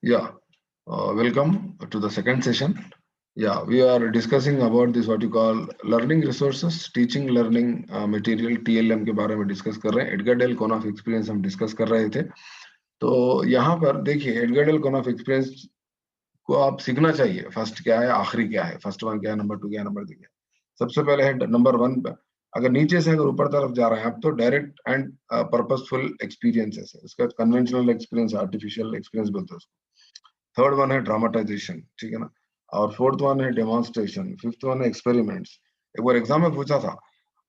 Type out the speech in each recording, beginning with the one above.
Yeah, welcome to the second session. Yeah, we are discussing about this what you call learning resources, teaching learning material TLM के बारे में discuss कर रहे हैं. Edgar del कॉनॉफ experience हम discuss कर रहे थे. तो यहाँ पर देखिए एडगर डेल कॉनॉफ एक्सपीरियंस को आप सीखना चाहिए. फर्स्ट क्या है, आखिरी क्या है, फर्स्ट वन क्या है, नंबर टू क्या है, नंबर थ्री क्या है. सबसे पहले है नंबर वन. अगर नीचे से अगर ऊपर तरफ जा रहे हैं आप तो डायरेक्ट एंड पर्पसफुल एक्सपीरियंसेस है. उसका कन्वेंशनल एक्सपीरियंस, आर्टिफिशियल एक्सपीरियंस बोलते हैं उसको. थर्ड वन है ड्रामेटाइजेशन, ठीक है ना. और फोर्थ वन है डेमोन्स्ट्रेशन. फिफ्थ वन है एक्सपेरिमेंट्स. एक बार एग्जाम में पूछा था,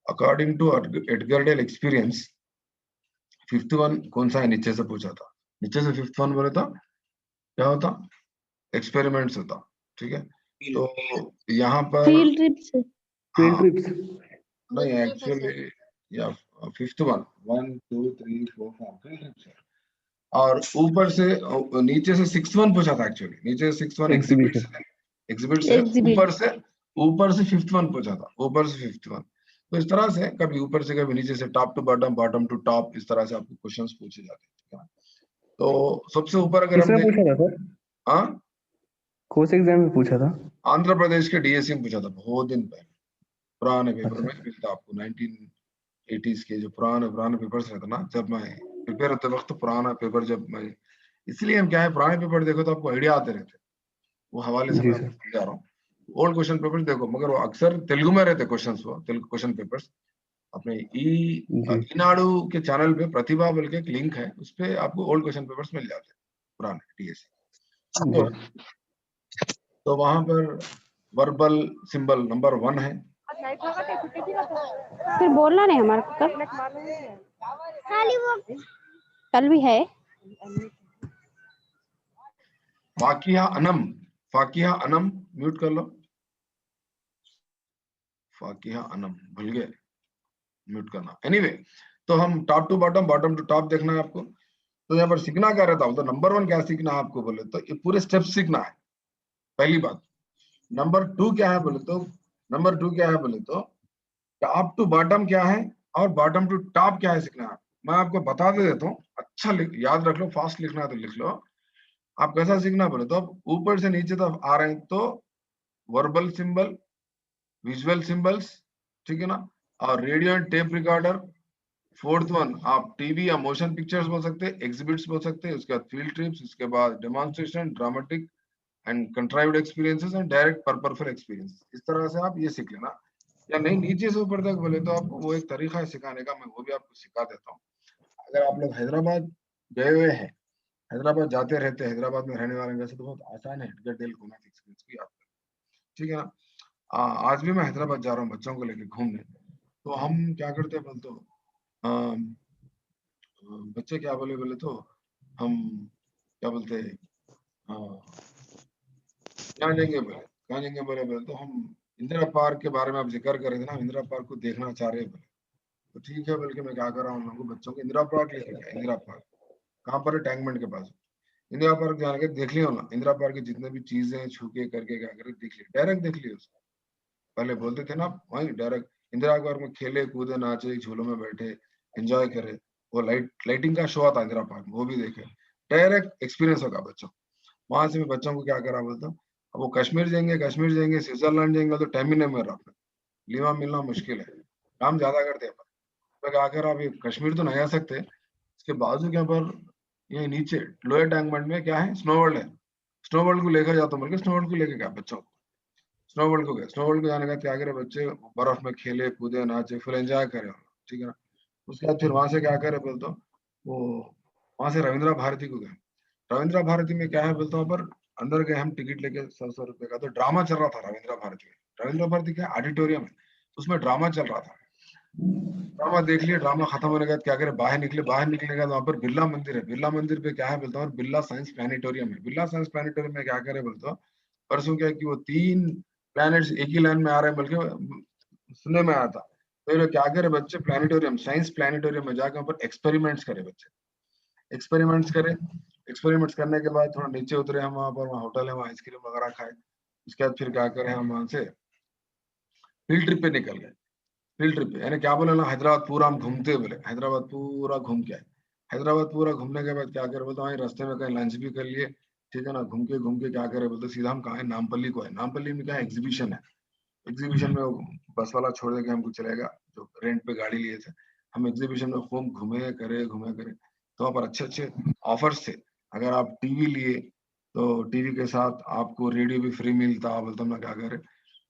according to Edgar Dale experience fifth one कौन सा है, नीचे से पूछा था. नीचे से फिफ्थ वन बोले तो क्या होता, एक्सपेरिमेंट्स होता. ठीक है. तो यहाँ पर फील्ड ट्रिप्स. हाँ, ट्रिप्स नहीं एक्चुअली या फिफ्थ वन 1 2 3 4 5 फील्ड ट्रिप्स है. और ऊपर से नीचे से सिक्स वन पूछा था. एक्चुअली नीचे से सिक्स वन एग्जिबिट्स है. एग्जिबिट्स है. ऊपर से फिफ्थ वन पूछा था. ऊपर से फिफ्थ वन. तो इस तरह से कभी ऊपर से कभी नीचे से, top to bottom, bottom to top, इस तरह से आपको क्वेश्चंस पूछे जाते हैं. तो सबसे ऊपर अगर हम पूछा था सर, हाँ, कौन से एग्जाम में पूछा था? आंध्र प्रदेश के डीएससी में पूछा था बहुत दिन पहले. पुराने पेपर में मिलता आपको 1980s के जो पुराने पेपर्स रहते ना, जब मैं प्रिपेयर होते वक्त तो पुराना पेपर जब मैं, इसलिए हम क्या है पुराने पेपर देखो तो आपको आइडिया आते रहते. वो हवाले से मैं आपको समझा रहा हूँ. ओल्ड क्वेश्चन पेपर्स देखो, मगर वो अक्सर तेलुगु में रहते क्वेश्चंस. वो तेलुगु क्वेश्चन पेपर्स अपने ईनाडु के चैनल पे प्रतिभा बोल के एक लिंक है, उस पे आपको ओल्ड क्वेश्चन पेपर्स मिल जाते हैं पुराने टीएससी. तो वहां पर वर्बल सिंबल नंबर 1 है. फिर बोलना नहीं हमारे को कल भी है. फाकिहा अनम म्यूट कर लो. फाकिहा अनम भूल गए म्यूट करना. एनीवे, तो हम top to bottom, bottom to top देखना है आपको. तो यहाँ पर सीखना क्या रहता है, तो नंबर वन क्या सीखना है आपको बोले तो ये पूरे स्टेप सीखना है, पहली बात. नंबर टू क्या है बोले तो टॉप टू बॉटम क्या है और बॉटम टू टॉप क्या है सीखना है. मैं आपको बता देता हूँ, अच्छा याद रख लो. फास्ट लिखना है तो लिख लो. आप कैसा सीखना बोले तो ऊपर से नीचे तक आ रहे हैं तो वर्बल सिंबल, विजुअल सिंबल्स, ठीक है ना, और radio and tape recorder. Fourth one आप टीवी या मोशन पिक्चर्स बोल सकते हैं, एग्जिबिट्स बोल सकते हैं. उसके बाद फील्ड ट्रिप्स, उसके बाद demonstration, dramatic and contrived experiences and direct purposeful experience. इस तरह से आप ये सीख लेना. या नहीं नीचे से ऊपर तक बोले तो आपको वो एक तरीका है सिखाने का, मैं वो भी आपको सिखा देता हूँ. अगर आप लोग हैदराबाद गए हुए हैं, हैदराबाद जाते रहते, हैदराबाद में रहने वाले वैसे तो बहुत आसान है एडगर डेल कॉनॉफ एक्सपीरियंस भी आपका, ठीक है ना. आज भी मैं हैदराबाद जा रहा हूँ बच्चों को लेके घूमने. तो हम क्या करते हैं बोलते बच्चे क्या बोले तो हम क्या बोलते हैं, कहाँ जाएंगे बोले तो हम इंदिरा पार्क के बारे में आप जिक्र कर रहे थे ना, इंदिरा पार्क को देखना चाह रहे हैं बोले. तो ठीक है बोल के मैं क्या कर रहा हूँ, लोगों बच्चों को इंदिरा पार्क लेके गया. इंदिरा पार्क कहाँ पर है, टैंकमेंट के पास. इंदिरा पार्क जाने के देख लियो ना, इंदिरा पार्क की जितने भी चीजें हैं छू के करके क्या करे देख लिया, डायरेक्ट देख लिया उसको. पहले बोलते थे ना वही डायरेक्ट इंदिरा पार्क में खेले कूदे नाचे झूलों में बैठे एंजॉय करे. वो लाइटिंग का शो आता है इंदिरा पार्क में, वो भी देखे. डायरेक्ट एक्सपीरियंस होगा बच्चों. वहां से मैं बच्चों को क्या करा बोलता हूँ, अब वो कश्मीर जाएंगे स्विट्जरलैंड जाएंगे तो टाइम ही नहीं मिल रहा. लीवा मिलना मुश्किल है, काम ज्यादा करते हैं. तो क्या कर आप ये कश्मीर तो नहीं आ सकते, इसके बाजू के पर ये नीचे लोअर टैंकमेंट में क्या है, स्नो वर्ल्ड है. स्नो वर्ल्ड को लेकर जाता हूँ, स्नो वर्ल्ड को लेकर गया बच्चों को. स्नो वर्ल्ड को गया, स्नो वर्ल्ड को जाने का क्या करे बच्चे, बर्फ में खेले कूदे नाचे फुल एंजॉय करे, ठीक है ना. उसके बाद फिर वहां से क्या करे बोलते वो वहां से रविंद्र भारती को गए. रविंद्र भारती में क्या है बोलता हूँ, पर अंदर गए हम टिकट लेके 100 रुपए का. तो ड्रामा चल रहा था रविंद्र भारती में. रविंद्र भारती का ऑडिटोरियम है, उसमें ड्रामा चल रहा था. ड्रामा देख लिया, ड्रामा खत्म होने के बाद क्या करे, बाहर निकले के बाद वहां पर बिरला मंदिर है. बिरला मंदिर पे क्या है बोलता हूँ, बिरला साइंस प्लानिटोरियम है. बिरला साइंस प्लानिटोरियम में क्या करे बोलते हो, परसों क्या कि वो 3 प्लैनेट्स एक ही लाइन में आ रहे हैं बल्कि सुनने में आया था. तो क्या करे बच्चे, प्लानिटोरियम साइंस प्लानिटोरियम में जाकर वहां पर एक्सपेरिमेंट्स करे बच्चे. एक्सपेरिमेंट्स करने के बाद थोड़ा नीचे उतरे हम, वहां पर होटल है, वहां आइसक्रीम वगैरह खाए. उसके बाद फिर क्या करे हम वहां से फील्ड ट्रिप पे निकल गए. फील्ड ट्रिप यानी क्या बोले ना, हैदराबाद पूरा हम घूमते बोले, हैदराबाद पूरा घूम के आए. हैदराबाद पूरा घूमने के बाद क्या कर बोलते वहीं रास्ते में कहीं लंच भी कर लिए, ठीक है ना। घूम के क्या करे बोलते सीधा हम कहाँ है, नामपल्ली को है। नामपल्ली में क्या है, एग्जीबिशन है। एग्जीबिशन में वो बस वाला छोड़ दे के हमको चलेगा, जो रेंट पे गाड़ी लिए थे। हम एग्जीबिशन में खूब घूमे करे तो वहाँ पर अच्छे अच्छे ऑफर्स थे। अगर आप टीवी लिए तो टीवी के साथ आपको रेडियो भी फ्री मिलता। बोलता मैं क्या करे,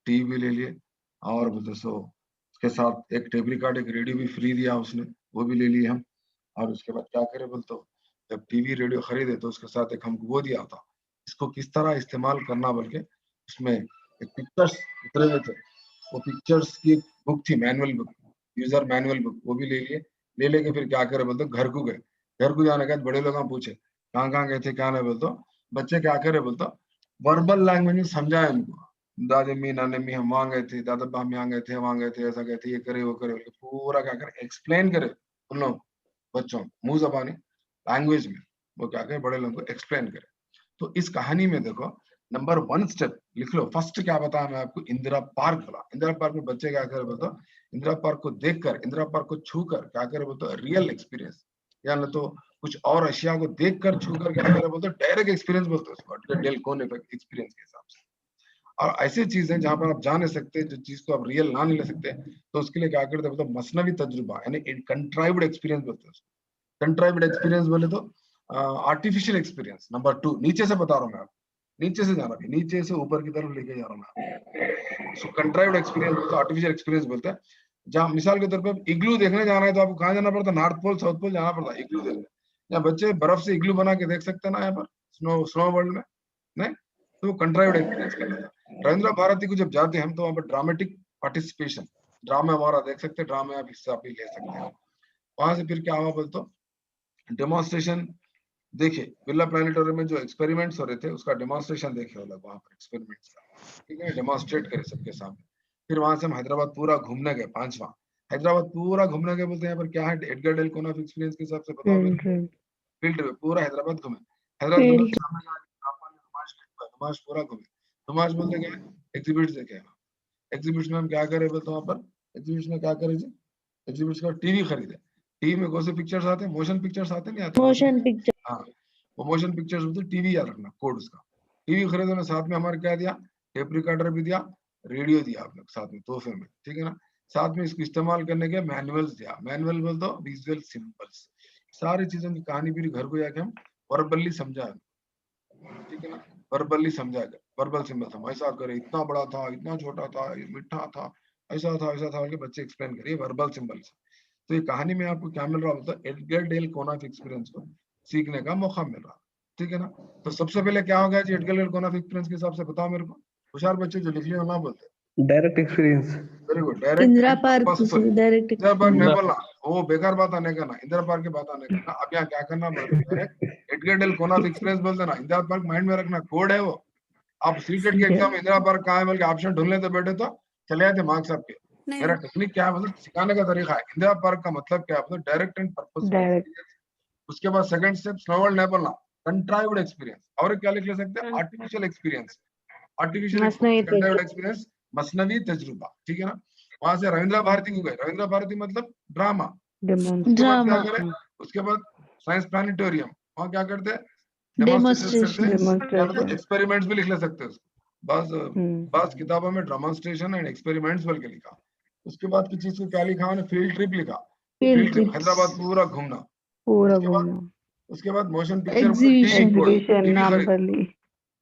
टीवी भी ले लिए और बोलते सो उसके साथ एक टेप रिकॉर्ड एक रेडियो भी फ्री दिया उसने, वो भी ले लिए हम। और उसके बाद क्या करे बोलते, जब टीवी रेडियो खरीदे तो उसके साथ एक हमको वो दिया था, इसको किस तरह इस्तेमाल करना बोल के। उसमें एक पिक्चर्स उतरे हुए थे, वो पिक्चर्स की बुक थी, manual book, user manual book, वो भी ले लिए। ले लेके फिर क्या करे बोलते, घर को गए। घर को जाने के बाद बड़े लोग हम पूछे कहाँ गए थे, क्या नहीं बोलते। बच्चे क्या करे बोलते, वर्बल लैंग्वेज में समझाए उनको। दादी मी नानी मी हम वहां गए थे, दादा बा हम यहाँ गए थे, वहां गए थे, ऐसा गए थे, ये करे वो करे, पूरा क्या करे एक्सप्लेन करे उन लोग बच्चों मुंह जबानी लैंग्वेज में। वो क्या करे बड़े लोगों को एक्सप्लेन करे। तो इस कहानी में देखो, नंबर 1 स्टेप लिख लो। फर्स्ट क्या बताया मैं आपको, इंदिरा पार्क बोला। इंदिरा पार्क में बच्चे क्या करे बोलते, इंदिरा पार्क को देखकर, इंदिरा पार्क को छूकर क्या करे बोलते, रियल एक्सपीरियंस, या न तो कुछ और अशिया को देखकर छूकर क्या करे बोलते, डायरेक्ट एक्सपीरियंस बोलते हैं उसको, डेल कोन इफेक्ट एक्सपीरियंस के हिसाब से। और ऐसी चीजें जहां पर आप जा नहीं सकते, जो चीज को आप रियल ना ले सकते, तो उसके लिए क्या करते बोलते, मसनवी तजुर्बा यानी कंट्राइव्ड एक्सपीरियंस बोलते हैं। कंट्राइव्ड एक्सपीरियंस बोले तो आर्टिफिशियल एक्सपीरियंस। नंबर 2 नीचे से बता रहा हूँ मैं आपको, नीचे से जाना, नीचे से ऊपर की तरफ लेके जा रहा हूँ मैं। सो कंट्राइव्ड एक्सपीरियंस बोलते हैं, आर्टिफिशियल एक्सपीरियंस बोलते हैं। जहाँ मिसाल के तौर पर इग्लू देखने जाना है तो आपको कहाँ जाना पड़ता है, नॉर्थ पोल साउथ पोल जाना पड़ता है इग्लू देखने। यहाँ बच्चे बर्फ से इग्लू बना के देख सकते हैं ना, यहाँ पर स्नो वर्ल्ड में नहीं, तो वो कंट्राइव्ड एक्सपीरियंस कहलाता है। रविंद्र भारती को जब जाते हैं हम तो वहाँ पर ड्रामेटिक पार्टिसिपेशन, ड्रामा हमारा देख सकते हैं, ड्रामे आप हिस्सा भी ले सकते हैं। वहां से फिर क्या हुआ बोलते, डेमोन्स्ट्रेशन देखे, बिरला प्लानिटोरियम में जो एक्सपेरिमेंट्स हो रहे थे उसका डेमोन्स्ट्रेशन देखे वो लोग वहां पर एक्सपेरिमेंट्स का, ठीक है, डेमोन्स्ट्रेट करे सबके सामने। फिर वहां से हम हैदराबाद पूरा घूमने गए, 5वां हैदराबाद पूरा घूमने गए। बोलते हैं यहाँ पर क्या है, एडगर डेल कोना एक्सपीरियंस के हिसाब से बताओ मेरे को। फील्ड फील्ड ट्रिप पूरा हैदराबाद घूमे। हैदराबाद घूमे फील्ड तो सामने नुमाश गेट पर, नुमाश पूरा घूमे। नुमाश बोलते गए, एग्जिबिट्स देखे। एग्जीबिशन में हम क्या करे बोलते, वहां पर एग्जीबिशन में क्या करे जी, एग्जीबिशन का टीवी खरीदे। टीवी में कौन से पिक्चर्स आते हैं, मोशन पिक्चर्स आते हैं, नहीं आते मोशन पिक्चर। हाँ, वो मोशन पिक्चर्स बोलते, टीवी याद रखना कोड उसका। टीवी खरीदे ना, साथ में हमारे क्या दिया, टेप रिकॉर्डर भी दिया, रेडियो दिया आप लोग साथ में तोहफे में, ठीक है ना। साथ में इसको इस्तेमाल करने के मैनुअल्स दिया। मैनुअल बोल दो विजुअल सिंबल्स, सारी चीजों की कहानी फिर घर को जाके हम वर्बली समझा, ठीक है ना, वर्बली समझा गया। वर्बल सिंबल था, ऐसा करे, इतना बड़ा था, इतना छोटा था, ये मीठा था, ऐसा था ऐसा था, उनके बच्चे एक्सप्लेन करिए वर्बल सिंबल से। तो ये कहानी में आपको क्या मिल रहा होता है, एडगर डेल कोनाफ एक्सपीरियंस को सीखने का मौका मिल रहा है, ठीक है ना। तो सबसे पहले क्या होगा जी, एडगर डेल कोनाफ एक्सपीरियंस के हिसाब से बताओ मेरे को, होशियार बच्चे जो लिख लिया ना बोलते, direct experience. Very good, direct Indira and park purposeful. Direct Indira park नहीं इंदिरा बोलना, वो बेकार बात आने का ना, इंदिरा पार्क की बात आने का ना। अब यहाँ क्या करना, डायरेक्ट एडगर डेल कोनाफ एक्सपीरियंस बोलते ना, इंदिरा पार्क माइंड में रखना, कोड है वो। आप सीटेट के ठीक है। एग्जाम इंदिरा पार्क कहाँ है बोल के ऑप्शन ढूंढ लेते बैठे तो चले जाते मार्क्स आपके। मेरा टेक्निक क्या है मतलब सिखाने का तरीका है। इंदिरा पार्क का मतलब क्या है, मतलब direct and purposeful direct experience. उसके बाद सेकंड स्टेप स्नो वर्ल्ड नहीं बोलना, कंट्राइव्ड एक्सपीरियंस। और क्या लिख ले सकते हैं, आर्टिफिशियल एक्सपीरियंस। आर्टिफिशियल मसनवी एक्सपीरियंस, कंट्राइव्ड एक्सपीरियंस, मसनवी तजुर्बा, ठीक है ना। वहां से रविंद्र भारती को गए, रविंद्र भारती मतलब ड्रामा। उसके बाद क्या ड्रामा करें, उसके बाद साइंस प्लानिटोरियम, वहां क्या करते हैं, डेमोन्स्ट्रेशन करते हैं, या तो डेमोन्स्ट्रेशन। एक्सपेरिमेंट्स भी लिख ले सकते हैं उसको। बस बस किताबों में डेमोन्स्ट्रेशन एंड एक्सपेरिमेंट्स बोल के लिखा। उसके बाद की चीज को क्या लिखा उन्होंने, फील्ड ट्रिप लिखा। Field field trip trips Hyderabad पूरा घूमना। पूरा उसके बाद घूमना। उसके बाद मोशन पिक्चर बोलते, TV exhibition code, exhibition TV खरीद। नामपल्ली।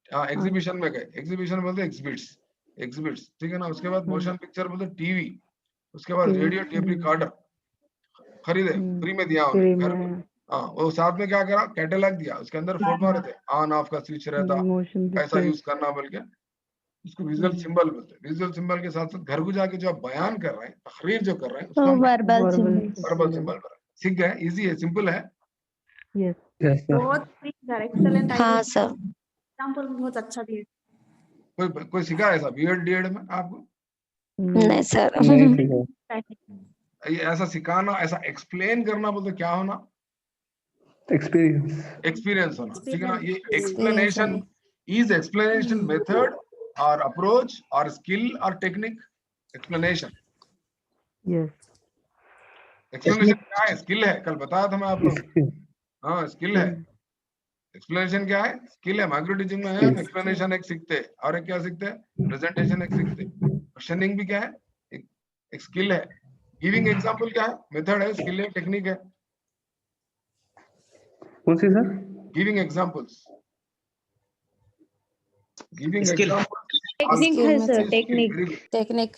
हाँ, एग्जीबिशन में गए, एग्जीबिशन बोलते एग्जिबिट्स, एग्जिबिट्स, ठीक है ना। उसके बाद मोशन पिक्चर बोलते टीवी। उसके बाद रेडियो टेप रिकॉर्डर खरीदे, फ्री में दिया फ्री उन्हें घर को। में हाँ, वो साथ में क्या करा, कैटेलॉग दिया, उसके अंदर फोटो रहते, ऑन ऑफ का स्विच रहता, मोशन ऐसा पिक्चर। यूज करना बोल के। उसको विजुअल सिंबल बोलते हैं। विजुअल सिंबल के साथ साथ घर को जाके जो आप बयान कर रहे हैं, तकरीर जो कर रहे हैं, उसको हम verbal verbal symbols. Verbal symbol कर रहे हैं। सीख गए, इजी है, सिंपल है। Yes yes sir. बहुत सर, एक्सेलेंट। हाँ सर। एग्जाम्पल बहुत अच्छा दिए। कोई सिखा ऐसा बीएड डीएड में आपको, नहीं सर। नहीं सीखा। ये ऐसा सिखाना, ऐसा एक्सप्लेन करना बोलते क्या होना, एक्सपीरियंस। एक्सपीरियंस होना, ठीक है ना। ये Experience explanation is explanation method और अप्रोच और स्किल और टेक्निक। Explanation, yes. एक्सप्लेनेशन क्या है, स्किल है, कल बताया था मैं आप लोग। हाँ, स्किल है। एक्सप्लेनेशन क्या है? स्किल है। माइक्रो टीचिंग में है एक्सप्लेनेशन एक सीखते हैं और एक क्या सीखते हैं? प्रेजेंटेशन एक सीखते हैं। क्वेश्चनिंग भी क्या है? एक स्किल है। गिविंग एग्जांपल क्या है? मेथड है, स्किल है, टेक्निक है। कौन सी sir? Giving examples, giving Skill. Examples technique है सर, टेक्निक। टेक्निक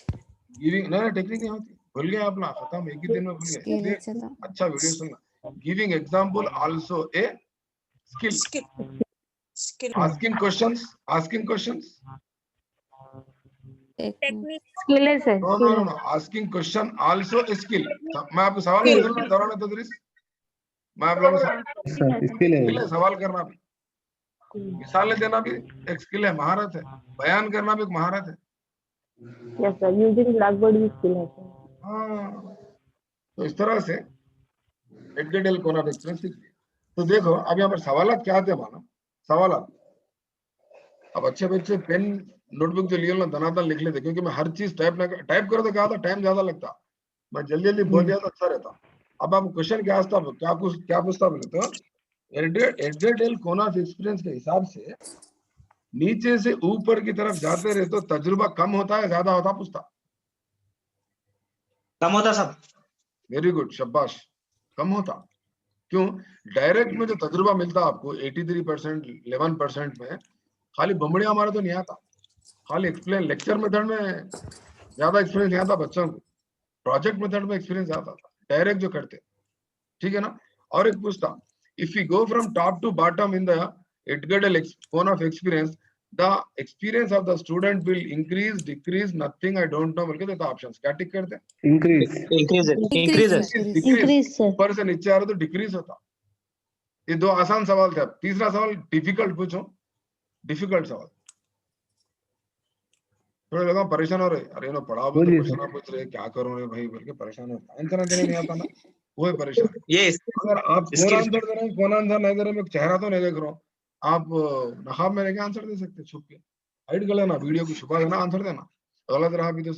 गिविंग ना टेक्निक नहीं होती, भूल गए आप ना, खत्म, एक ही दिन में भूल गए। स्किल इसलिए से तो अच्छा वीडियो सुनना। Giving example also a skill. Skill. Asking questions, asking questions, technique skill है sir, no no no no, asking question also a skill. मैं आपको सवाल पूछ रहा हूँ दौरान तदरीस, मैं आप लोगों से सर स्किल है। स्किल है, सवाल करना भी, मिसालें देना भी एक स्किल है, महारत है। बयान करना भी एक महारत है। Yes sir, using black board भी स्किल है सर। हाँ, तो इस तरह से एडगेडेल कोना एक्सप्रेस सीख लिया। तो देखो अब यहाँ पर सवालात क्या थे मानो, सवालात। अब अच्छे बच्चे पेन नोटबुक जो लिए ना दनादन लिख लेते, क्योंकि मैं हर चीज टाइप करो तो क्या था, टाइम ज्यादा लगता, मैं जल्दी जल्दी बोल दिया तो अच्छा रहता। अब आप क्वेश्चन क्या पूछता बोले तो एडगेडेल कोना एक्सपीरियंस के हिसाब से नीचे से ऊपर की तरफ जाते रहे तो तजुर्बा कम होता है ज्यादा होता, पूछता। कम होता सब। वेरी गुड, शाबाश, कम होता। क्यों? डायरेक्ट में जो तजुर्बा मिलता आपको 83%, 11% में, खाली बमड़िया हमारा तो नहीं आता, खाली एक्सप्लेन लेक्चर मेथड में ज्यादा एक्सपीरियंस नहीं आता बच्चों को, प्रोजेक्ट मेथड में एक्सपीरियंस आता था डायरेक्ट जो करते, ठीक है ना। और एक पूछता, if you go from top to bottom in the Edgar Dale cone of experience, the experience of the student will increase, decrease, nothing, I don't know बोल के देता ऑप्शंस, क्या टिक करते? इंक्रीज। Increases. Increase sir. ऊपर से नीचे आ रहे तो डिक्रीज होता। ये दो आसान सवाल थे। अब तीसरा सवाल डिफिकल्ट पूछो, डिफिकल्ट सवाल। थोड़े लोग परेशान हो रहे, अरे ना पढ़ाओ तो बोलिए क्वेश्चन पूछ रहे, क्या करूं रे भाई बोल के परेशान हो, आंसर देने नहीं आता ना, वो है परेशान। Yes. अगर आप कौन Skill. आंसर दे रहे हैं, कौन आंसर नहीं दे रहे, मैं चेहरा तो नहीं देख रहा हूँ, आप नकाब में रहकर आंसर दे सकते, छुप के हाइड कर लेना, वीडियो को छुपा देना, आंसर देना, गलत रहा भी तो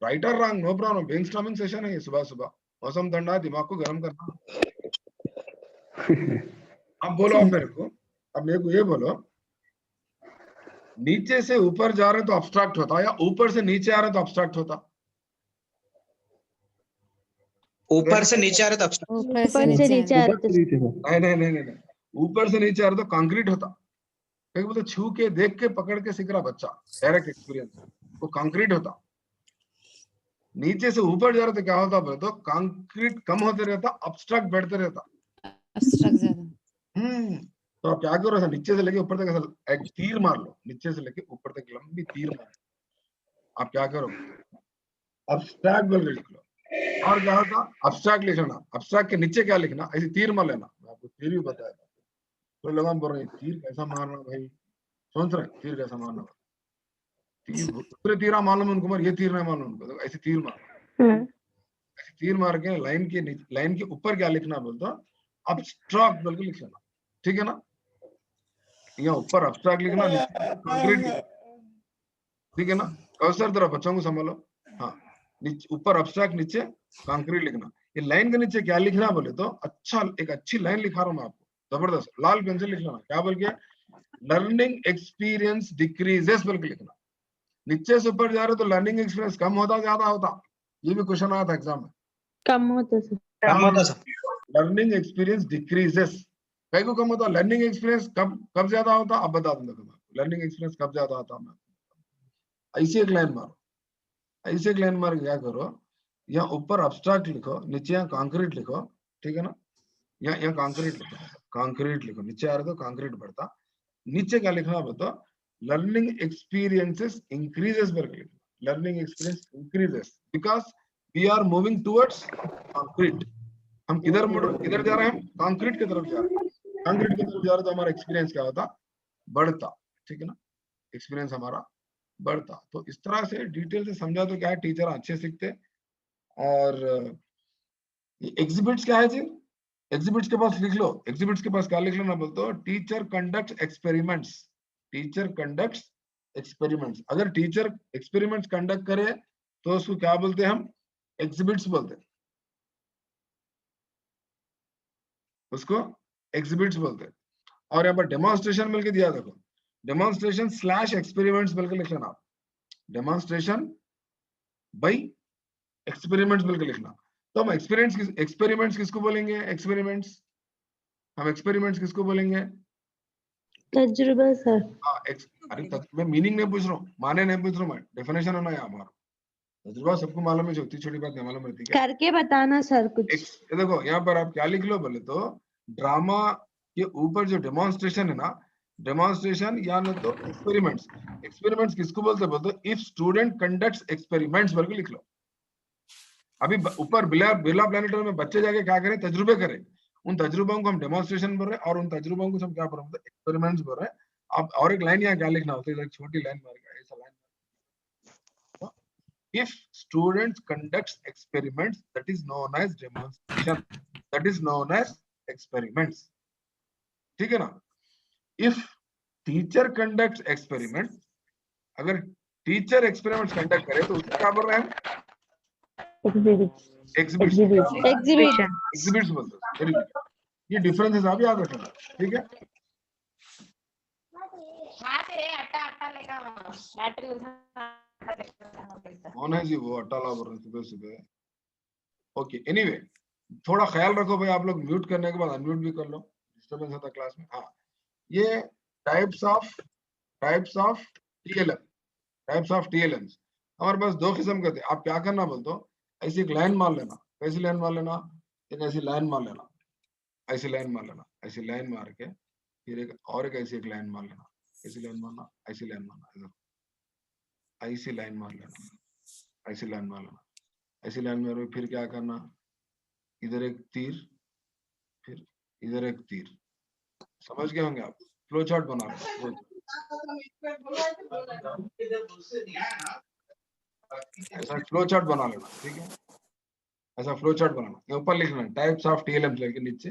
राइट और wrong no problem, brainstorming session है ये सुबह सुबह, मौसम ठंडा है, दिमाग को गर्म करना। अब बोलो आप मेरे को, अब मेरे को ये बोलो, नीचे से ऊपर जा रहे तो अब्स्ट्रैक्ट होता या ऊपर से नीचे आ रहे तो अब्स्ट्रैक्ट होता? ऊपर से नीचे आ रहे तो abstract. ऊपर ऊपर से नीचे आ रहे थे। नहीं नहीं नहीं नहीं, ऊपर से नीचे आ रहे तो कंक्रीट होता। एक बोलते छू के देख के पकड़ के सीख रहा बच्चा, डायरेक्ट एक्सपीरियंस, वो कंक्रीट होता। नीचे से ऊपर जा रहे तो क्या होता बोले तो कंक्रीट कम होते रहता, अब्स्ट्रैक्ट बढ़ते रहता। एब्स्ट्रैक्ट ज्यादा। तो आप क्या करो, ऐसा नीचे से लेके ऊपर तक ऐसा एक तीर मार लो, नीचे से लेके ऊपर तक लंबी तीर मार लो। आप क्या करो, अब्स्ट्रैक्ट बोल लिख लो। और क्या होता, अब्स्ट्रैक्ट लिखना, अब्स्ट्रैक्ट के नीचे क्या लिखना, ऐसी तीर मार लेना। मैं आपको तीर भी बताया था, तो लोग बोल रहे हैं तीर कैसा मारना भाई, सोच रहे हैं तीर कैसा मारना, तीर दूसरे तीर मालूम उनको, मगर ये तीर नहीं मालूम उनको, तो ऐसी तीर मार, ऐसी तीर मार के लाइन के ऊपर क्या लिखना बोल तो अब्स्ट्रैक्ट बोल के लिख लेना, ठीक है ना। यहाँ ऊपर अब्स्ट्रैक्ट लिखना, कंक्रीट लिखना, ठीक है ना। कौशल तरह बच्चों को संभालो, हाँ, ऊपर अब्स्ट्रैक्ट, नीचे कंक्रीट लिखना। ये लाइन के नीचे क्या लिखना बोले तो, अच्छा एक अच्छी लाइन लिखा रहा हूं मैं आपको, जबरदस्त, लाल पेंसिल लिख लेना, क्या बोल के, लर्निंग एक्सपीरियंस डिक्रीजेस बोल के लिखना। नीचे से ऊपर जा रहे तो लर्निंग एक्सपीरियंस कम होता ज्यादा होता, ये भी क्वेश्चन आया था एग्जाम में। कम होता सर। कम होता सब. लर्निंग एक्सपीरियंस डिक्रीजेस, कई को कम होता, लर्निंग एक्सपीरियंस कब ज्यादा होता, अब बता दूंगा तुम्हें, लर्निंग एक्सपीरियंस कब ज्यादा होता। मैं ऐसी एक लाइन मारो, ऐसे एक लाइन मार क्या करो, यहाँ ऊपर अब्स्ट्रैक्ट लिखो, नीचे यहाँ कंक्रीट लिखो, ठीक है ना। यहाँ कंक्रीट लिखो, कंक्रीट लिखो, नीचे आ रहे तो कंक्रीट बढ़ता, नीचे क्या लिखना बताओ, लर्निंग एक्सपीरियंसेस इंक्रीजेस बोल के लिखना, learning experience increases because we are moving towards concrete. हम किधर जा रहे हैं, कंक्रीट की तरफ जा रहे हैं, कंक्रीट की तरफ जा रहे तो हमारा एक्सपीरियंस क्या होता, बढ़ता, ठीक है ना, एक्सपीरियंस हमारा बढ़ता। तो इस तरह से डिटेल से समझा तो क्या है, टीचर अच्छे सीखते। और एग्जिबिट्स क्या है जी, एग्जिबिट्स के पास लिख लो, एग्जिबिट्स के पास क्या लिख लेना बोलते हो, teacher conduct experiments, teacher conduct experiments. अगर टीचर एक्सपेरिमेंट्स कंडक्ट करे तो उसको क्या बोलते हैं हम, एग्जिबिट्स बोलते हैं, उसको एग्जिबिट्स बोलते हैं। और यहाँ पर डेमोन्स्ट्रेशन मिलकर दिया, देखो डेमोन्स्ट्रेशन स्लैश एक्सपेरिमेंट्स मिलकर लिख लेना आप, डेमोन्स्ट्रेशन बाई एक्सपेरिमेंट्स मिलकर लिखना। तो हम एक्सपेरिमेंट्स किसको बोलेंगे? एक्सपेरिमेंट्स, हम एक्सपेरिमेंट्स किसको बोलेंगे? तजुर्बा सर। हाँ, मैं मीनिंग नहीं पूछ रहा हूँ, माने नहीं पूछ रहा हूँ, मैं डेफिनेशन होना है हमारा। तजुर्बा सबको मालूम है, छोटी छोटी बात नहीं मालूम रहती है। करके बताना सर कुछ। ये देखो यहाँ पर आप क्या लिख लो बोले तो, ड्रामा के ऊपर जो डेमोन्स्ट्रेशन है ना, डेमोन्स्ट्रेशन या न तो एक्सपेरिमेंट्स, एक्सपेरिमेंट्स किसको बोलते? इफ स्टूडेंट कंडक्ट्स एक्सपेरिमेंट्स बोल के लिख लो। अभी ऊपर बिला प्लेनेटरी में बच्चे जाके क्या करें? तजुर्बे करें, उन तजुर्बों को हम डेमोन्स्ट्रेशन बोल रहे हैं, और उन तजुर्बों को हम क्या बोल रहे हैं? एक्सपेरिमेंट्स बोल रहे हैं। आप और एक लाइन यहाँ क्या लिखना होता है? छोटी लाइन मारेगा, ऐसा line, if students conducts experiments, that is known as demonstration, that is known as experiments, ठीक है ना? if teacher conducts experiments, अगर टीचर एक्सपेरिमेंट्स कंडक्ट करे तो उसका क्या बोल रहे हैं? एग्जिबिट्स बोलते हैं। वेरी गुड, ये डिफरेंसेस आप याद रखना, ठीक है? कौन है जी वो अट्टा ला बोल रहे सुबह सुबह? ओके, एनीवे थोड़ा ख्याल रखो भाई, आप लोग म्यूट करने के बाद अनम्यूट भी कर लो, डिस्टर्बेंस होता है क्लास में। हाँ, ये टाइप्स ऑफ टीएलएम्स हमारे पास दो किस्म के थे। आप क्या करना बोलते हो? ऐसी एक लाइन मान लेना। कैसी लाइन मान लेना? एक ऐसी लाइन मान लेना, ऐसी लाइन मान लेना, ऐसी लाइन मार के फिर एक और एक ऐसी एक लाइन मान लेना, ऐसी लाइन मारना, ऐसी लाइन मारना, ऐसी लाइन मार लेना, ऐसी लाइन मार लेना, ऐसी लाइन में फिर क्या करना? इधर एक तीर, फिर इधर एक तीर। समझ गए होंगे आप? फ्लो चार्ट बना लो, ऐसा फ्लो चार्ट बना लेना, ठीक है? ऐसा फ्लो चार्ट बनाना, ये ऊपर लिखना टाइप्स ऑफ टीएलएम लेके नीचे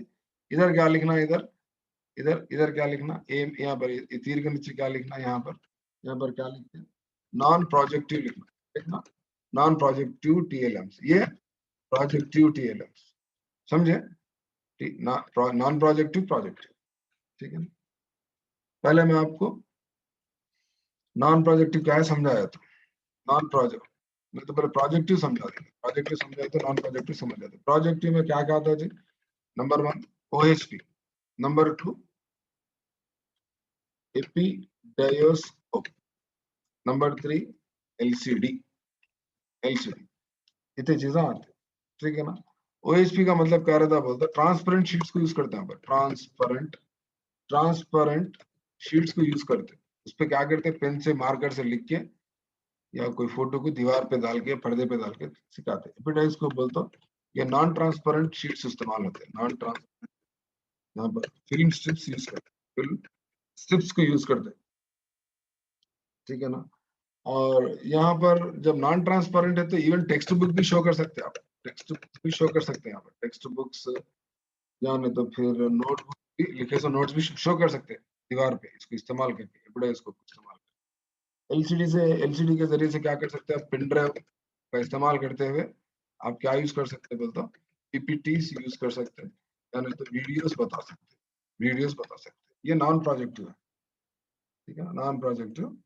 इधर क्या लिखना? इधर क्या लिखना? एम, यहाँ पर तीर के नीचे क्या लिखना? यहाँ पर क्या लिखते हैं? नॉन प्रोजेक्टिव लिखना, नॉन प्रोजेक्टिव टीएलएम्स, ये प्रोजेक्टिव टीएलएम्स, समझे? नॉन प्रोजेक्टिव प्रोजेक्टिव, ठीक है? पहले मैं आपको नॉन प्रोजेक्टिव क्या है समझाया था। नॉन प्रोजेक्ट मैं तो पहले प्रोजेक्टिव समझा देंगे, प्रोजेक्टिव समझाया तो नॉन प्रोजेक्टिव समझ जाते। प्रोजेक्टिव में क्या क्या आता है? Number 1 OHP, number 2 epidiascope, number 3 LCD, इतने चीजें आते, ठीक है ना? OHP का मतलब क्या रहता है बोलते? ट्रांसपेरेंट शीट्स को यूज करते हैं, ट्रांसपेरेंट शीट्स को यूज करते हैं। उस पर क्या करते हैं? पेन से मार्कर से लिख के या कोई फोटो को दीवार पे डाल के, पर्दे पे डाल के सिखाते हैं। एपिडायोस्कोप बोलते हो, ये नॉन ट्रांसपेरेंट शीट्स इस्तेमाल होते हैं। नॉन ट्रांसपेरेंट, यहाँ पर फिल्म स्ट्रिप्स यूज करते हैं, फिल्म स्ट्रिप्स को यूज करते हैं, ठीक है ना? और यहाँ पर जब नॉन ट्रांसपेरेंट है तो इवन टेक्स्ट बुक भी शो कर सकते हैं आप, टेक्स्ट बुक भी शो कर सकते हैं यहाँ पर, टेक्स्ट बुक्स या नहीं तो फिर नोटबुक भी, लिखे सो नोट्स भी शो कर सकते हैं दीवार पे, इसको इस्तेमाल करके, एपिडायोस्कोप इस्तेमाल करके। एलसीडी के जरिए से क्या कर सकते हैं? पिन ड्राइव का इस्तेमाल करते हुए आप क्या यूज कर सकते हैं बोलते हो? पीपीटीज यूज कर सकते हैं, या नहीं तो वीडियोस बता सकते हैं। ये नॉन प्रोजेक्टिव है, ठीक है? Non projective